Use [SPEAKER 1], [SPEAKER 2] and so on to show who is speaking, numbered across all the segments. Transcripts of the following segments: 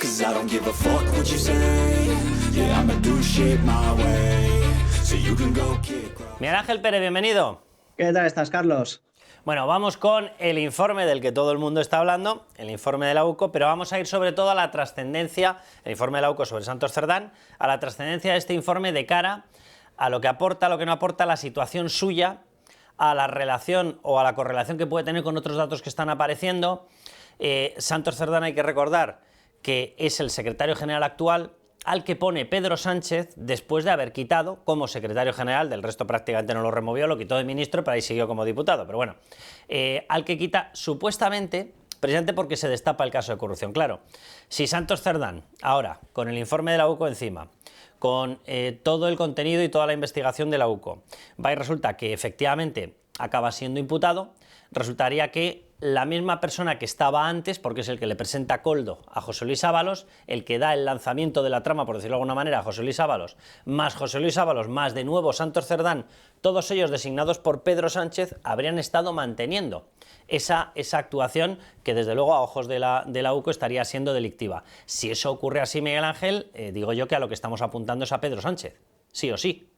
[SPEAKER 1] 'cause I don't give a fuck what you say. Yeah, I'ma do shit my way, so you can go kick rocks.
[SPEAKER 2] Miguel Ángel Pérez, bienvenido.
[SPEAKER 3] ¿Qué tal estás, Carlos?
[SPEAKER 2] Bueno, vamos con el informe del que todo el mundo está hablando, el informe de la UCO, pero vamos a ir sobre todo a la trascendencia, el informe de la UCO sobre Santos Cerdán, a la trascendencia de este informe de cara a lo que aporta, a lo que no aporta, la situación suya, a la relación o a la correlación que puede tener con otros datos que están apareciendo. Santos Cerdán, hay que recordar que es el secretario general actual, al que pone Pedro Sánchez después de haber quitado como secretario general, del resto prácticamente no lo removió, lo quitó de ministro, pero ahí siguió como diputado. Pero bueno, al que quita supuestamente, precisamente porque se destapa el caso de corrupción. Claro, si Santos Cerdán, ahora, con el informe de la UCO encima, con todo el contenido y toda la investigación de la UCO, va y resulta que efectivamente acaba siendo imputado, resultaría que la misma persona que estaba antes, porque es el que le presenta Koldo a José Luis Ábalos, el que da el lanzamiento de la trama, por decirlo de alguna manera, a José Luis Ábalos, más de nuevo Santos Cerdán, todos ellos designados por Pedro Sánchez, habrían estado manteniendo esa actuación que desde luego a ojos de la UCO estaría siendo delictiva. Si eso ocurre así, Miguel Ángel, digo yo que a lo que estamos apuntando es a Pedro Sánchez, sí o sí.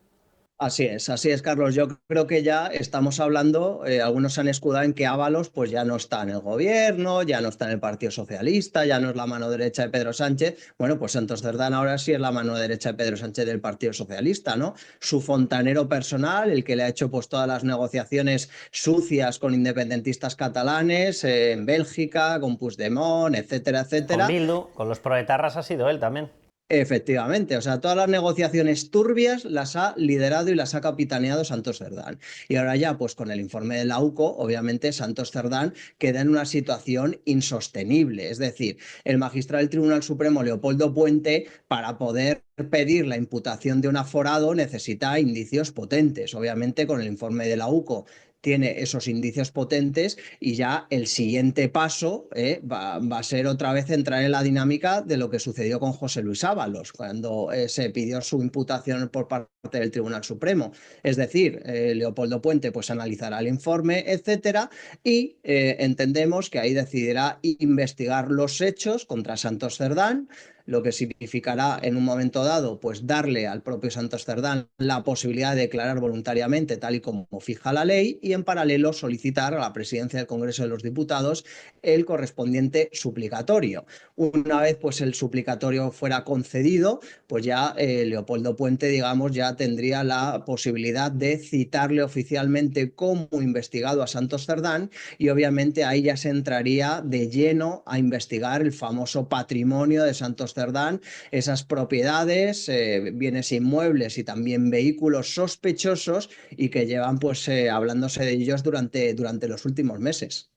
[SPEAKER 3] Así es, Carlos. Yo creo que ya estamos hablando, algunos se han escudado en que Ábalos pues ya no está en el gobierno, ya no está en el Partido Socialista, ya no es la mano derecha de Pedro Sánchez. Bueno, pues Santos Cerdán ahora sí es la mano derecha de Pedro Sánchez del Partido Socialista, ¿no? Su fontanero personal, el que le ha hecho pues todas las negociaciones sucias con independentistas catalanes, en Bélgica, con Puigdemont, etcétera, etcétera.
[SPEAKER 2] Con Bildu, con los proetarras ha sido él también.
[SPEAKER 3] Efectivamente, o sea, todas las negociaciones turbias las ha liderado y las ha capitaneado Santos Cerdán. Y ahora ya, pues con el informe de la UCO, obviamente Santos Cerdán queda en una situación insostenible. Es decir, el magistrado del Tribunal Supremo, Leopoldo Puente, para poder pedir la imputación de un aforado necesita indicios potentes. Obviamente con el informe de la UCO tiene esos indicios potentes y ya el siguiente paso va a ser otra vez entrar en la dinámica de lo que sucedió con José Luis Ábalos cuando se pidió su imputación por parte del Tribunal Supremo. Es decir, Leopoldo Puente pues analizará el informe, etcétera, y entendemos que ahí decidirá investigar los hechos contra Santos Cerdán, lo que significará en un momento dado pues darle al propio Santos Cerdán la posibilidad de declarar voluntariamente tal y como fija la ley y en paralelo solicitar a la presidencia del Congreso de los Diputados el correspondiente suplicatorio. Una vez pues el suplicatorio fuera concedido, pues ya Leopoldo Puente, digamos, ya tendría la posibilidad de citarle oficialmente como investigado a Santos Cerdán y obviamente ahí ya se entraría de lleno a investigar el famoso patrimonio de Santos Cerdán, esas propiedades, bienes inmuebles y también vehículos sospechosos y que llevan pues hablándose de ellos durante los últimos meses.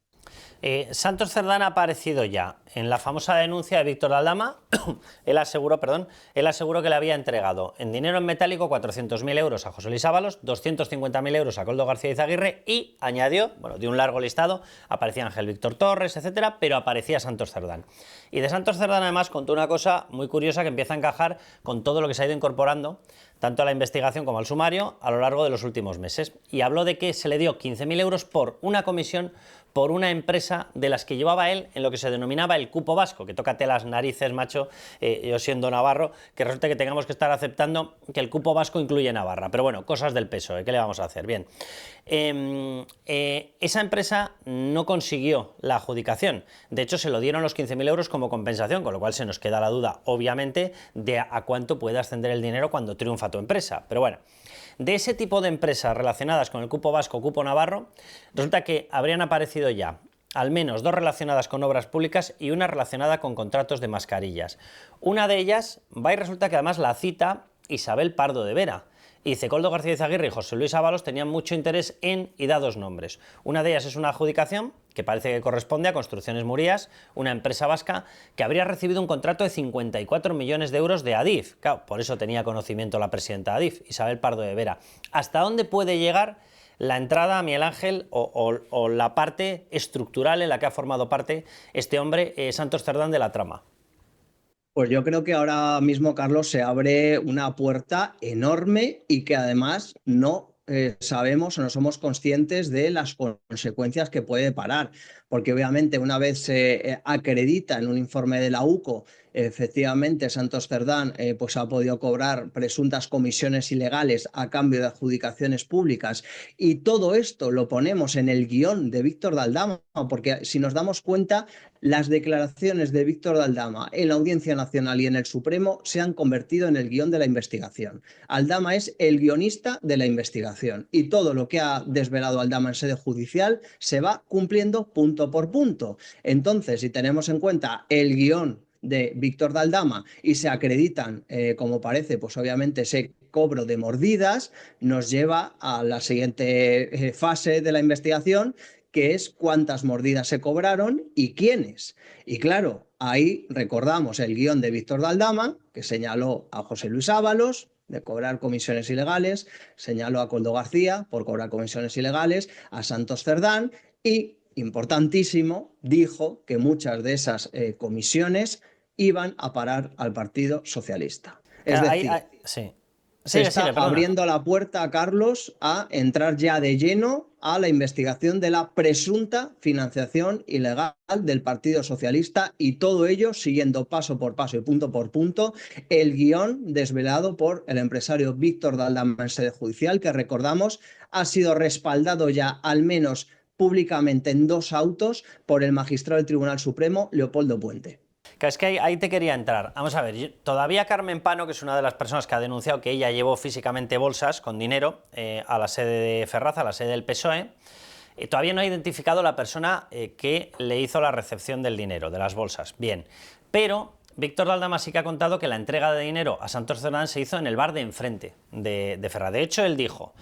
[SPEAKER 2] Santos Cerdán ha aparecido ya en la famosa denuncia de Víctor Aldama. Él aseguró que le había entregado en dinero en metálico 400.000 euros a José Luis Ábalos, 250.000 euros a Koldo García Izaguirre y añadió, bueno, de un largo listado, aparecía Ángel Víctor Torres, etcétera, pero aparecía Santos Cerdán. Y de Santos Cerdán además contó una cosa muy curiosa que empieza a encajar con todo lo que se ha ido incorporando, tanto a la investigación como al sumario, a lo largo de los últimos meses. Y habló de que se le dio 15.000 euros por una comisión por una empresa de las que llevaba él en lo que se denominaba el cupo vasco, que tócate las narices, macho, yo siendo navarro, que resulta que tengamos que estar aceptando que el cupo vasco incluye Navarra, pero bueno, cosas del PSOE, ¿qué le vamos a hacer? Bien, esa empresa no consiguió la adjudicación, de hecho se lo dieron los 15.000 euros como compensación, con lo cual se nos queda la duda, obviamente, de a cuánto puede ascender el dinero cuando triunfa tu empresa, pero bueno. De ese tipo de empresas relacionadas con el cupo vasco, cupo navarro, resulta que habrían aparecido ya al menos 2 relacionadas con obras públicas y una relacionada con contratos de mascarillas. Una de ellas va y resulta que además la cita Isabel Pardo de Vera. Y dice, Koldo García Izaguirre y José Luis Ábalos tenían mucho interés en, y da 2 nombres. Una de ellas es una adjudicación que parece que corresponde a Construcciones Murías, una empresa vasca que habría recibido un contrato de 54 millones de euros de Adif. Claro, por eso tenía conocimiento la presidenta de Adif, Isabel Pardo de Vera. ¿Hasta dónde puede llegar la entrada a Miguel Ángel o la parte estructural en la que ha formado parte este hombre, Santos Cerdán, de la trama?
[SPEAKER 3] Pues yo creo que ahora mismo, Carlos, se abre una puerta enorme y que además no sabemos o no somos conscientes de las consecuencias que puede parar. porque obviamente una vez se acredita en un informe de la UCO, efectivamente Santos Cerdán pues ha podido cobrar presuntas comisiones ilegales a cambio de adjudicaciones públicas, y todo esto lo ponemos en el guión de Víctor de Aldama, porque si nos damos cuenta, las declaraciones de Víctor de Aldama en la Audiencia Nacional y en el Supremo se han convertido en el guión de la investigación. Aldama es el guionista de la investigación y todo lo que ha desvelado Aldama en sede judicial se va cumpliendo punto por punto. Entonces, si tenemos en cuenta el guión de Víctor de Aldama y se acreditan, como parece, pues obviamente ese cobro de mordidas, nos lleva a la siguiente fase de la investigación, que es cuántas mordidas se cobraron y quiénes. Y claro, ahí recordamos el guión de Víctor de Aldama, que señaló a José Luis Ábalos de cobrar comisiones ilegales, señaló a Koldo García por cobrar comisiones ilegales, a Santos Cerdán y, importantísimo, dijo que muchas de esas comisiones iban a parar al Partido Socialista. Es decir,
[SPEAKER 2] sí.
[SPEAKER 3] Se está abriendo la puerta, Carlos, a entrar ya de lleno a la investigación de la presunta financiación ilegal del Partido Socialista, y todo ello siguiendo paso por paso y punto por punto el guión desvelado por el empresario Víctor de Aldama en sede judicial, que recordamos ha sido respaldado ya al menos públicamente en 2 autos por el magistrado del Tribunal Supremo, Leopoldo Puente.
[SPEAKER 2] Es que ahí te quería entrar. Vamos a ver, todavía Carmen Pano, que es una de las personas que ha denunciado que ella llevó físicamente bolsas con dinero a la sede de Ferraz, a la sede del PSOE, todavía no ha identificado la persona que le hizo la recepción del dinero, de las bolsas. Bien, pero Víctor de Aldama sí que ha contado que la entrega de dinero a Santos Cerdán se hizo en el bar de enfrente de Ferraz. De hecho, él dijo,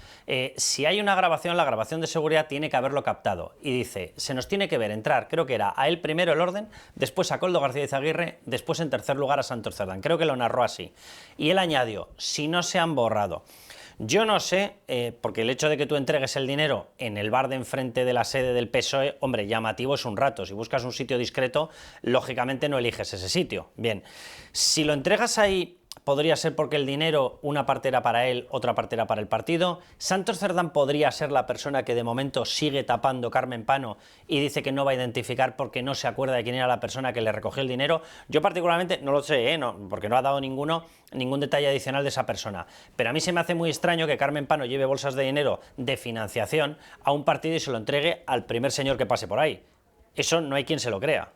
[SPEAKER 2] si hay una grabación, la grabación de seguridad tiene que haberlo captado. Y dice, se nos tiene que ver entrar, creo que era a él primero el orden, después a Koldo García Izaguirre, después en tercer lugar a Santos Cerdán. Creo que lo narró así. Y él añadió, si no se han borrado. Yo no sé, porque el hecho de que tú entregues el dinero en el bar de enfrente de la sede del PSOE, hombre, llamativo es un rato. Si buscas un sitio discreto, lógicamente no eliges ese sitio. Bien, si lo entregas ahí, podría ser porque el dinero, una parte era para él, otra parte era para el partido. Santos Cerdán podría ser la persona que de momento sigue tapando Carmen Pano y dice que no va a identificar porque no se acuerda de quién era la persona que le recogió el dinero. Yo particularmente no lo sé, no, porque no ha dado ningún detalle adicional de esa persona. Pero a mí se me hace muy extraño que Carmen Pano lleve bolsas de dinero de financiación a un partido y se lo entregue al primer señor que pase por ahí. Eso no hay quien se lo crea.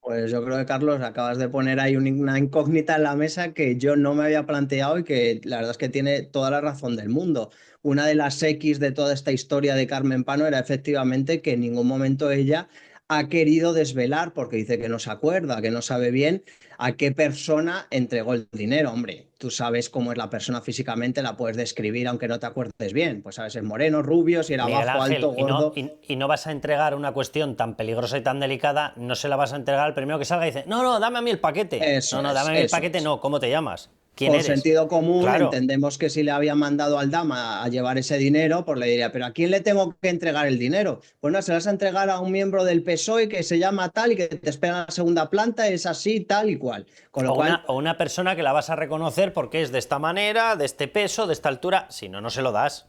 [SPEAKER 3] Pues yo creo que, Carlos, acabas de poner ahí una incógnita en la mesa que yo no me había planteado y que la verdad es que tiene toda la razón del mundo. Una de las X de toda esta historia de Carmen Pano era efectivamente que en ningún momento ella ha querido desvelar, porque dice que no se acuerda, que no sabe bien a qué persona entregó el dinero. Hombre, tú sabes cómo es la persona físicamente, la puedes describir aunque no te acuerdes bien. Pues sabes, es moreno, rubio, si era
[SPEAKER 2] Miguel
[SPEAKER 3] bajo,
[SPEAKER 2] Ángel,
[SPEAKER 3] alto, gordo.
[SPEAKER 2] Y no vas a entregar una cuestión tan peligrosa y tan delicada, no se la vas a entregar al primero que salga y dice, no, dame a mí el paquete.
[SPEAKER 3] Eso
[SPEAKER 2] No, dame a mí el paquete, no, ¿cómo te llamas? ¿Quién
[SPEAKER 3] Por
[SPEAKER 2] eres?
[SPEAKER 3] sentido común,
[SPEAKER 2] Claro.
[SPEAKER 3] entendemos que si le había mandado al Dama a llevar ese dinero, pues le diría, ¿pero a quién le tengo que entregar el dinero? Pues no, se lo vas a entregar a un miembro del PSOE que se llama tal y que te espera en la segunda planta, es así, tal y cual. Con lo cual...
[SPEAKER 2] o una persona que la vas a reconocer porque es de esta manera, de este peso, de esta altura, si no, no se lo das.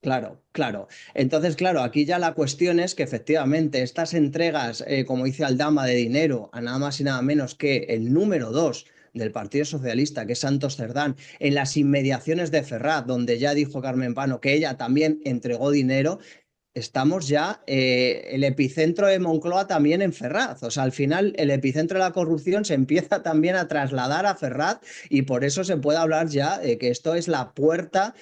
[SPEAKER 3] Claro, claro. Entonces, claro, aquí ya la cuestión es que efectivamente estas entregas, como dice Aldama, de dinero a nada más y nada menos que el número 2 del Partido Socialista, que es Santos Cerdán, en las inmediaciones de Ferraz, donde ya dijo Carmen Pano que ella también entregó dinero. Estamos ya, el epicentro de Moncloa también en Ferraz. O sea, al final el epicentro de la corrupción se empieza también a trasladar a Ferraz, y por eso se puede hablar ya de que esto es la puerta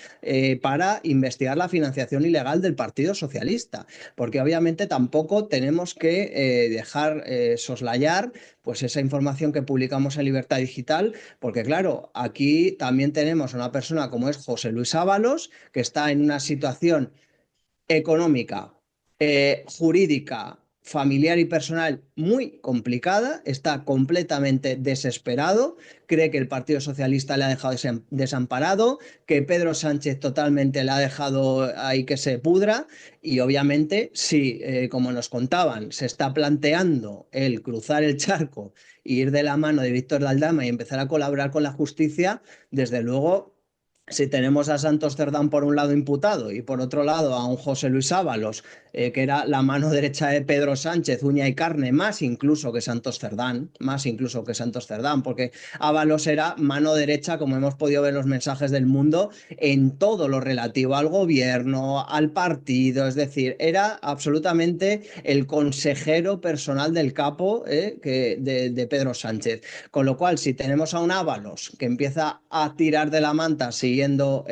[SPEAKER 3] para investigar la financiación ilegal del Partido Socialista. Porque obviamente tampoco tenemos que dejar soslayar pues esa información que publicamos en Libertad Digital, porque claro, aquí también tenemos a una persona como es José Luis Ábalos, que está en una situación económica, jurídica, familiar y personal muy complicada, está completamente desesperado, cree que el Partido Socialista le ha dejado desamparado, que Pedro Sánchez totalmente le ha dejado ahí que se pudra, y obviamente si, como nos contaban, se está planteando el cruzar el charco e ir de la mano de Víctor de Aldama y empezar a colaborar con la justicia, desde luego si tenemos a Santos Cerdán por un lado imputado y por otro lado a un José Luis Ábalos, que era la mano derecha de Pedro Sánchez, uña y carne, más incluso que Santos Cerdán, porque Ábalos era mano derecha, como hemos podido ver en los mensajes del Mundo, en todo lo relativo al gobierno, al partido, es decir, era absolutamente el consejero personal del capo de Pedro Sánchez. Con lo cual, si tenemos a un Ábalos que empieza a tirar de la manta siguiendo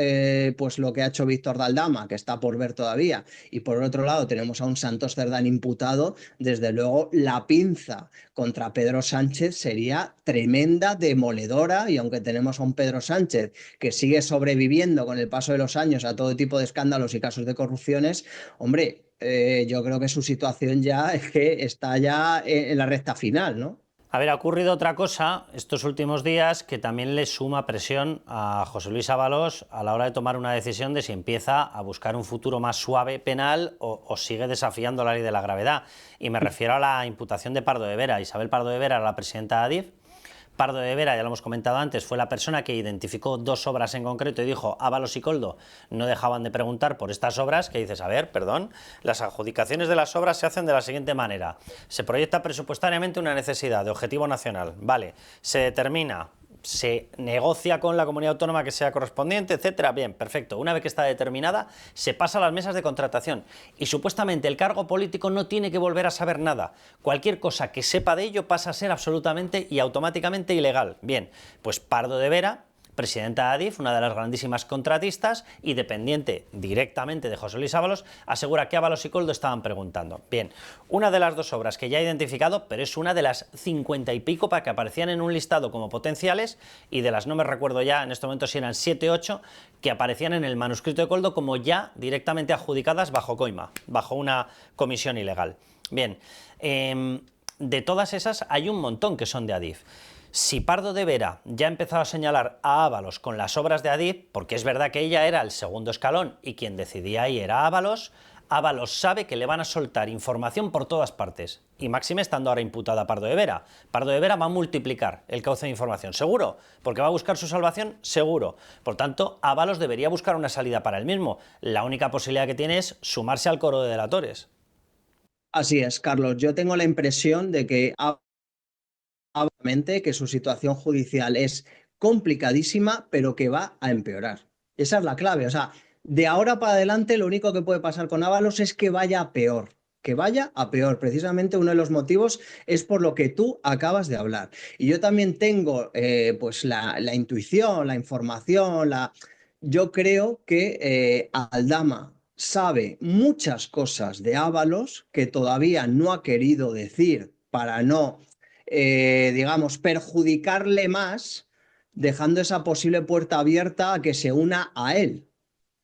[SPEAKER 3] pues lo que ha hecho Víctor Daldama, que está por ver todavía, y por otro lado tenemos a un Santos Cerdán imputado, desde luego la pinza contra Pedro Sánchez sería tremenda, demoledora, y aunque tenemos a un Pedro Sánchez que sigue sobreviviendo con el paso de los años a todo tipo de escándalos y casos de corrupciones, hombre, yo creo que su situación ya es que está ya en la recta final, ¿no?
[SPEAKER 2] A ver, ha ocurrido otra cosa estos últimos días que también le suma presión a José Luis Ábalos a la hora de tomar una decisión de si empieza a buscar un futuro más suave penal o sigue desafiando la ley de la gravedad. Y me refiero a la imputación de Pardo de Vera. Isabel Pardo de Vera era la presidenta de Adif. Pardo de Vera, ya lo hemos comentado antes, fue la persona que identificó dos obras en concreto y dijo: Ábalos y Koldo no dejaban de preguntar por estas obras, que dices, a ver, perdón, las adjudicaciones de las obras se hacen de la siguiente manera: se proyecta presupuestariamente una necesidad de objetivo nacional, vale, se determina, se negocia con la comunidad autónoma que sea correspondiente, etcétera. Bien, perfecto. Una vez que está determinada, se pasa a las mesas de contratación y supuestamente el cargo político no tiene que volver a saber nada. Cualquier cosa que sepa de ello pasa a ser absolutamente y automáticamente ilegal. Bien, pues Pardo de Vera, presidenta de Adif, una de las grandísimas contratistas y dependiente directamente de José Luis Ábalos, asegura que Ábalos y Koldo estaban preguntando. Bien, una de las dos obras que ya ha identificado, pero es una de las 50 y pico para que aparecían en un listado como potenciales, y de las, no me recuerdo ya en este momento si eran 7 o 8, que aparecían en el manuscrito de Koldo como ya directamente adjudicadas bajo coima, bajo una comisión ilegal. Bien, de todas esas hay un montón que son de Adif. Si Pardo de Vera ya ha empezado a señalar a Ábalos con las obras de Adif, porque es verdad que ella era el segundo escalón y quien decidía ahí era Ábalos, Ábalos sabe que le van a soltar información por todas partes. Y máxime estando ahora imputada Pardo de Vera. Pardo de Vera va a multiplicar el cauce de información, seguro, porque va a buscar su salvación, seguro. Por tanto, Ábalos debería buscar una salida para él mismo. La única posibilidad que tiene es sumarse al coro de delatores.
[SPEAKER 3] Así es, Carlos. Yo tengo la impresión de que su situación judicial es complicadísima, pero que va a empeorar. Esa es la clave. O sea, de ahora para adelante lo único que puede pasar con Ábalos es que vaya a peor. Que vaya a peor. Precisamente uno de los motivos es por lo que tú acabas de hablar. Y yo también tengo pues la intuición, la información, yo creo que Aldama sabe muchas cosas de Ábalos que todavía no ha querido decir para no digamos, perjudicarle más, dejando esa posible puerta abierta a que se una a él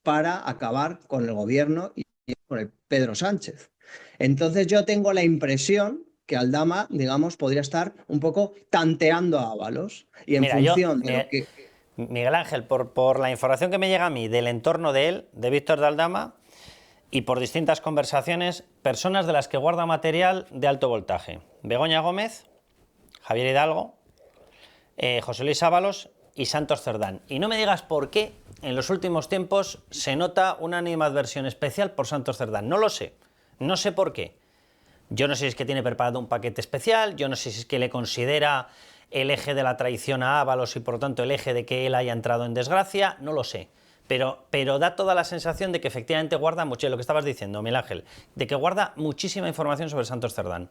[SPEAKER 3] para acabar con el gobierno y con el Pedro Sánchez. Entonces yo tengo la impresión que Aldama, digamos, podría estar un poco tanteando a Ábalos y en
[SPEAKER 2] Mira,
[SPEAKER 3] función de lo que...
[SPEAKER 2] Miguel Ángel, por la información que me llega a mí del entorno de él, de Víctor de Aldama, y por distintas conversaciones, personas de las que guarda material de alto voltaje: Begoña Gómez, Javier Hidalgo, José Luis Ábalos y Santos Cerdán. Y no me digas por qué en los últimos tiempos se nota una animadversión especial por Santos Cerdán. No lo sé, no sé por qué. Yo no sé si es que tiene preparado un paquete especial, yo no sé si es que le considera el eje de la traición a Ábalos y por lo tanto el eje de que él haya entrado en desgracia, no lo sé. Pero da toda la sensación de que efectivamente guarda mucho, lo que estabas diciendo, Miguel Ángel, de que guarda muchísima información sobre Santos Cerdán.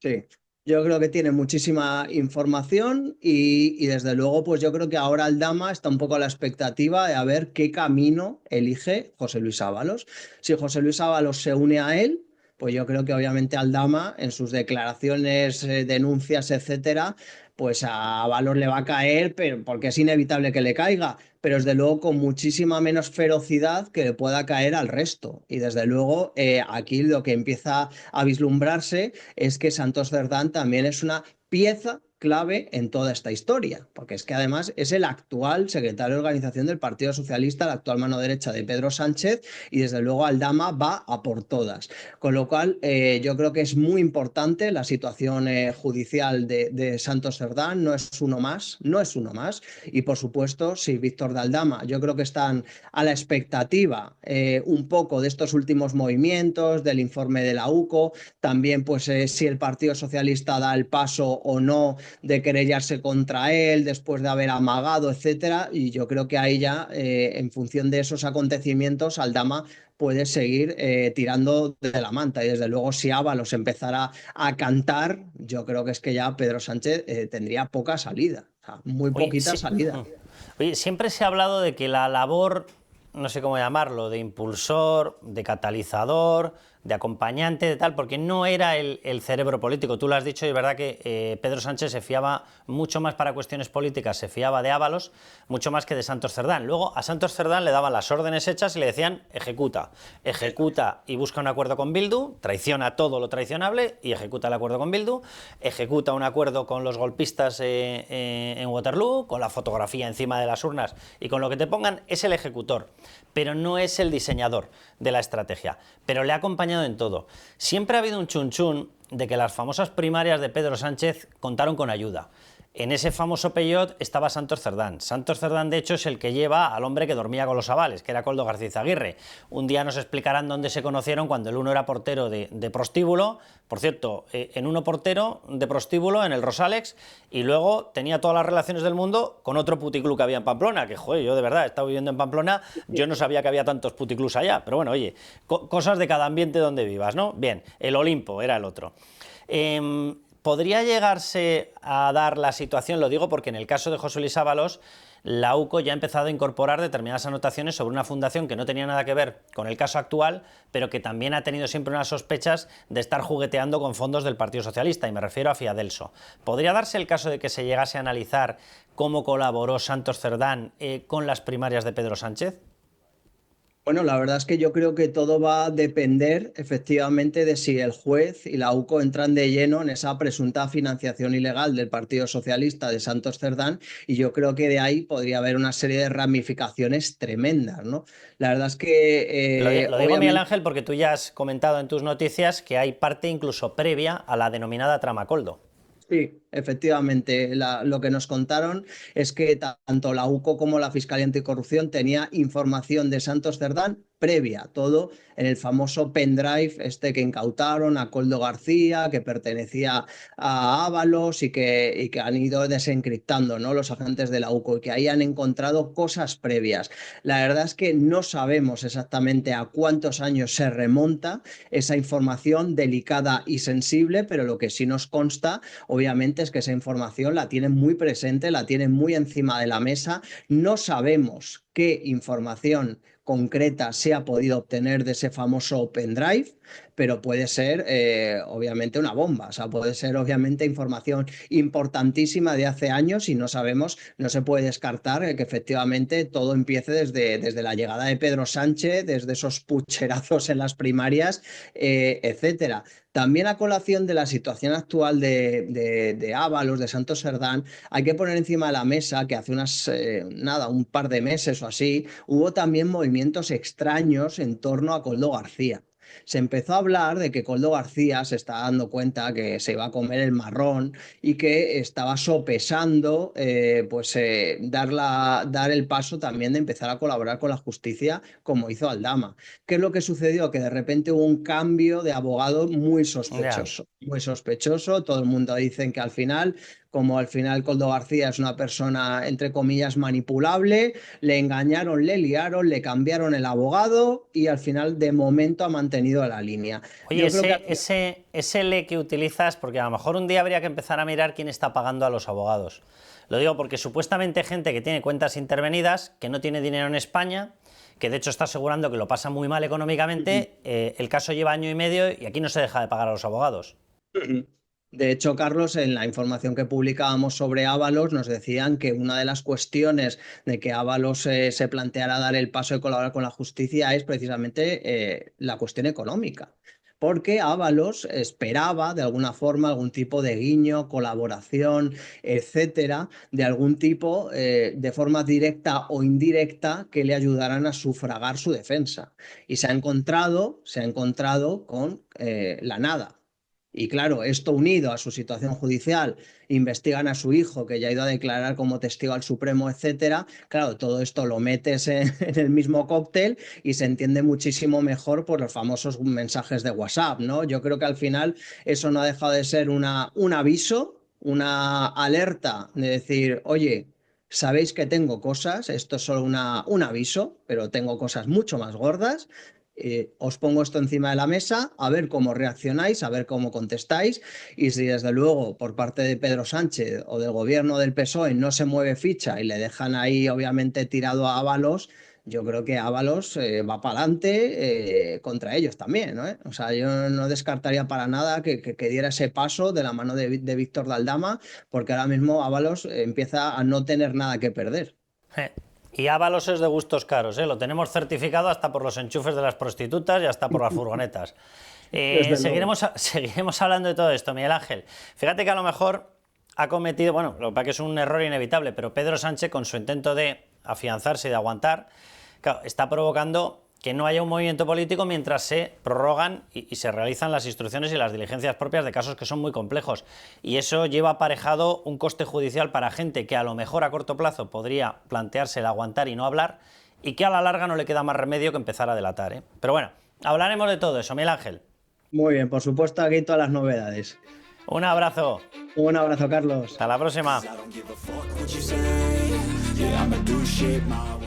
[SPEAKER 3] Sí, yo creo que tiene muchísima información y desde luego pues yo creo que ahora Aldama está un poco a la expectativa de a ver qué camino elige José Luis Ábalos. Si José Luis Ábalos se une a él, pues yo creo que obviamente Aldama en sus declaraciones, denuncias, etcétera, pues a Ábalos le va a caer, pero porque es inevitable que le caiga, pero desde luego con muchísima menos ferocidad que le pueda caer al resto. Y desde luego aquí lo que empieza a vislumbrarse es que Santos Cerdán también es una pieza clave en toda esta historia, porque es que además es el actual secretario de organización del Partido Socialista, la actual mano derecha de Pedro Sánchez, y desde luego Aldama va a por todas. Con lo cual, yo creo que es muy importante la situación judicial de Santos Cerdán, no es uno más, no es uno más, y por supuesto, si Víctor de Aldama, yo creo que están a la expectativa un poco de estos últimos movimientos, del informe de la UCO, también pues si el Partido Socialista da el paso o no de querellarse contra él después de haber amagado, etcétera, y yo creo que ahí ya, en función de esos acontecimientos, Aldama puede seguir tirando de la manta, y desde luego si Ábalos empezara a cantar, yo creo que es que ya Pedro Sánchez tendría poca salida, o sea, muy
[SPEAKER 2] Oye,
[SPEAKER 3] poquita salida.
[SPEAKER 2] Oye, siempre se ha hablado de que la labor, no sé cómo llamarlo, de impulsor, de catalizador, de acompañante, de tal, porque no era el cerebro político. Tú lo has dicho y es verdad que Pedro Sánchez se fiaba mucho más para cuestiones políticas, se fiaba de Ábalos, mucho más que de Santos Cerdán. Luego a Santos Cerdán le daban las órdenes hechas y le decían ejecuta, ejecuta y busca un acuerdo con Bildu, traiciona todo lo traicionable y ejecuta el acuerdo con Bildu, ejecuta un acuerdo con los golpistas en Waterloo, con la fotografía encima de las urnas y con lo que te pongan, es el ejecutor, pero no es el diseñador de la estrategia, pero le ha acompañado en todo. Siempre ha habido un chun de que las famosas primarias de Pedro Sánchez contaron con ayuda. En ese famoso peyot estaba Santos Cerdán. Santos Cerdán, de hecho, es el que lleva al hombre que dormía con los avales, que era Koldo García Izaguirre. Un día nos explicarán dónde se conocieron cuando el uno era portero de prostíbulo, por cierto, en uno portero de prostíbulo en el Rosalex, y luego tenía todas las relaciones del mundo con otro puticlub que había en Pamplona, que joder, yo de verdad he estado viviendo en Pamplona, yo no sabía que había tantos puticlubs allá, pero bueno, oye, cosas de cada ambiente donde vivas, ¿no? Bien, el Olimpo era el otro. ¿Podría llegarse a dar la situación, lo digo porque en el caso de José Luis Ábalos, la UCO ya ha empezado a incorporar determinadas anotaciones sobre una fundación que no tenía nada que ver con el caso actual, pero que también ha tenido siempre unas sospechas de estar jugueteando con fondos del Partido Socialista, y me refiero a Fiadelso? ¿Podría darse el caso de que se llegase a analizar cómo colaboró Santos Cerdán con las primarias de Pedro Sánchez?
[SPEAKER 3] Bueno, la verdad es que yo creo que todo va a depender efectivamente de si el juez y la UCO entran de lleno en esa presunta financiación ilegal del Partido Socialista de Santos Cerdán, y yo creo que de ahí podría haber una serie de ramificaciones tremendas, ¿no? La verdad es que
[SPEAKER 2] Lo digo, Miguel Ángel, porque tú ya has comentado en tus noticias que hay parte incluso previa a la denominada trama Koldo.
[SPEAKER 3] Sí, efectivamente. Lo que nos contaron es que tanto la UCO como la Fiscalía Anticorrupción tenía información de Santos Cerdán previa, todo en el famoso pendrive este que incautaron a Koldo García, que pertenecía a Ábalos, y que han ido desencriptando, ¿no?, los agentes de la UCO, y que ahí han encontrado cosas previas. La verdad es que no sabemos exactamente a cuántos años se remonta esa información delicada y sensible, pero lo que sí nos consta, obviamente, es que esa información la tienen muy presente, la tienen muy encima de la mesa. No sabemos qué información concreta se ha podido obtener de ese famoso pendrive, pero puede ser obviamente una bomba, o sea, puede ser obviamente información importantísima de hace años, y no sabemos, no se puede descartar que efectivamente todo empiece desde la llegada de Pedro Sánchez, desde esos pucherazos en las primarias, etcétera. También, a colación de la situación actual de Ábalos, de Santos Cerdán, hay que poner encima de la mesa que hace un par de meses o así, hubo también movimientos extraños en torno a Koldo García. Se empezó a hablar de que Koldo García se está dando cuenta que se iba a comer el marrón, y que estaba sopesando dar el paso también de empezar a colaborar con la justicia, como hizo Aldama. ¿Qué es lo que sucedió? Que de repente hubo un cambio de abogado muy
[SPEAKER 2] Ya.
[SPEAKER 3] sospechoso, muy sospechoso. Todo el mundo dice que al final, como al final Koldo García es una persona, entre comillas, manipulable, le engañaron, le liaron, le cambiaron el abogado, y al final, de momento, ha mantenido la línea.
[SPEAKER 2] Oye,
[SPEAKER 3] Yo creo que
[SPEAKER 2] ese le que utilizas, porque a lo mejor un día habría que empezar a mirar quién está pagando a los abogados. Lo digo porque supuestamente gente que tiene cuentas intervenidas, que no tiene dinero en España, que de hecho está asegurando que lo pasa muy mal económicamente, el caso lleva año y medio y aquí no se deja de pagar a los abogados.
[SPEAKER 3] De hecho, Carlos, en la información que publicábamos sobre Ábalos, nos decían que una de las cuestiones de que Ábalos se planteara dar el paso de colaborar con la justicia es precisamente la cuestión económica. porque Ábalos esperaba de alguna forma algún tipo de guiño, colaboración, etcétera, de algún tipo de forma directa o indirecta que le ayudaran a sufragar su defensa. Y se ha encontrado con la nada. Y claro, esto unido a su situación judicial, investigan a su hijo, que ya ha ido a declarar como testigo al Supremo, etcétera. Claro, todo esto lo metes en el mismo cóctel y se entiende muchísimo mejor por los famosos mensajes de WhatsApp, ¿no? Yo creo que al final eso no ha dejado de ser un aviso, una alerta de decir, oye, sabéis que tengo cosas, esto es solo un aviso, pero tengo cosas mucho más gordas. Os pongo esto encima de la mesa, a ver cómo reaccionáis, a ver cómo contestáis, y si desde luego por parte de Pedro Sánchez o del gobierno del PSOE no se mueve ficha y le dejan ahí obviamente tirado a Ábalos, yo creo que Ábalos va para adelante contra ellos también, ¿no? O sea, yo no descartaría para nada que diera ese paso de la mano de Víctor de Aldama, porque ahora mismo Ábalos empieza a no tener nada que perder.
[SPEAKER 2] Y Ábalos es de gustos caros, ¿eh? Lo tenemos certificado hasta por los enchufes de las prostitutas y hasta por las furgonetas. Seguiremos hablando de todo esto, Miguel Ángel. Fíjate que a lo mejor ha cometido, bueno, lo que pasa es que es un error inevitable, pero Pedro Sánchez, con su intento de afianzarse y de aguantar, claro, está provocando que no haya un movimiento político mientras se prorrogan y se realizan las instrucciones y las diligencias propias de casos que son muy complejos. Y eso lleva aparejado un coste judicial para gente que a lo mejor a corto plazo podría plantearse el aguantar y no hablar, y que a la larga no le queda más remedio que empezar a delatar, ¿eh? Pero bueno, hablaremos de todo eso, Miguel Ángel.
[SPEAKER 3] Muy bien, por supuesto, aquí todas las novedades.
[SPEAKER 2] Un abrazo.
[SPEAKER 3] Un abrazo, Carlos.
[SPEAKER 2] Hasta la próxima.
[SPEAKER 1] I don't give a fuck what you say. Yeah, I'ma do shit my way.